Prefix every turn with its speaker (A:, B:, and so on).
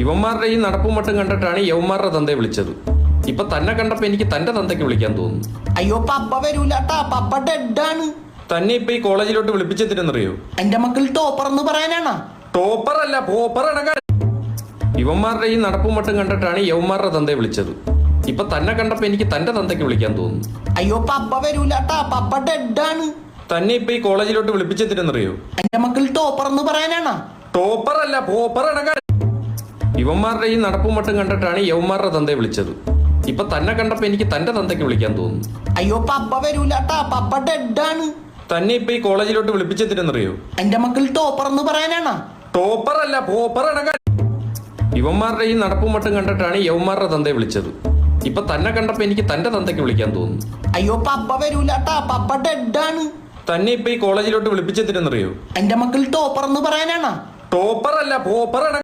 A: ഇവന്മാരുടെ ഈ നടപ്പും മട്ടും കണ്ടിട്ടാണ് യവന്മാരുടെ തന്തയെ വിളിച്ചത്. ഇപ്പൊ തന്നെ കണ്ടപ്പോ എനിക്ക് തന്റെ തന്തയ്ക്ക് വിളിക്കാൻ തോന്നുന്നു.
B: അയ്യോ പപ്പ വരൂലട്ടാ, പപ്പ ഡെഡാണ്.
A: തന്നെ ഇപ്പൊ ഈ കോളേജിലോട്ട് വിളിപ്പിച്ചെത്തിരെന്നറിയോ?
B: എന്റെ മക്കൾ ടോപ്പർ എന്ന് പറയാനാണ്.
A: ടോപ്പർ അല്ല, പോപ്പർ അടക്കാൻ. ഇവന്മാരുടെ ഈ നടപ്പും മട്ടും കണ്ടിട്ടാണ് യവന്മാരുടെ തന്തയെ വിളിച്ചത്. ഇപ്പൊ തന്നെ കണ്ടപ്പോ എനിക്ക് തന്റെ തന്തയ്ക്ക് വിളിക്കാൻ തോന്നുന്നു.
B: അയ്യോ പപ്പ വരൂലട്ടാ, പപ്പ ഡെഡാണ്.
A: തന്നെ ഇപ്പൊ ഈ കോളേജിലോട്ട് വിളിപ്പിച്ചെത്തിരെന്നറിയോ?
B: എന്റെ മക്കൾ ടോപ്പർ എന്ന് പറയാനാണ്.
A: ടോപ്പർ അല്ല, പോപ്പർ അടക്കാൻ. ഇവന്മാരുടെ ഈ നടപ്പും മട്ടും കണ്ടിട്ടാണ് യവന്മാരുടെ തന്തയെ വിളിച്ചത്. ഇപ്പൊ തന്നെ കണ്ടപ്പോ എനിക്ക് തന്റെ തന്തയ്ക്ക് വിളിക്കാൻ തോന്നുന്നു.
B: അയ്യോ പപ്പ വരൂലട്ടാ, പപ്പ ഡെഡാണ്.
A: തന്നെ ഇപ്പൊ ഈ കോളേജിലോട്ട് വിളിപ്പിച്ചെത്തിരെന്നറിയോ?
B: എന്റെ മക്കൾ ടോപ്പർ എന്ന് പറയാനാണ്.
A: ടോപ്പർ അല്ല, പോപ്പർ അടക്കാൻ. ഇവന്മാരുടെ ഈ നടപ്പും മട്ടും കണ്ടിട്ടാണ് യവന്മാരുടെ തന്തയെ വിളിച്ചത്. ഇപ്പൊ തന്നെ കണ്ടപ്പോ എനിക്ക് തന്റെ തന്തയ്ക്ക് വിളിക്കാൻ തോന്നുന്നു.
B: അയ്യോ പപ്പ വരൂലട്ടാ, പപ്പ ഡെഡാണ്.
A: തന്നെ ഇപ്പൊ ഈ കോളേജിലോട്ട് വിളിപ്പിച്ചെത്തിരെന്നറിയോ?
B: എന്റെ മക്കൾ ടോപ്പർ എന്ന് പറയാനാണ്.
A: ടോപ്പർ അല്ല, പോപ്പർ അടക്കാൻ.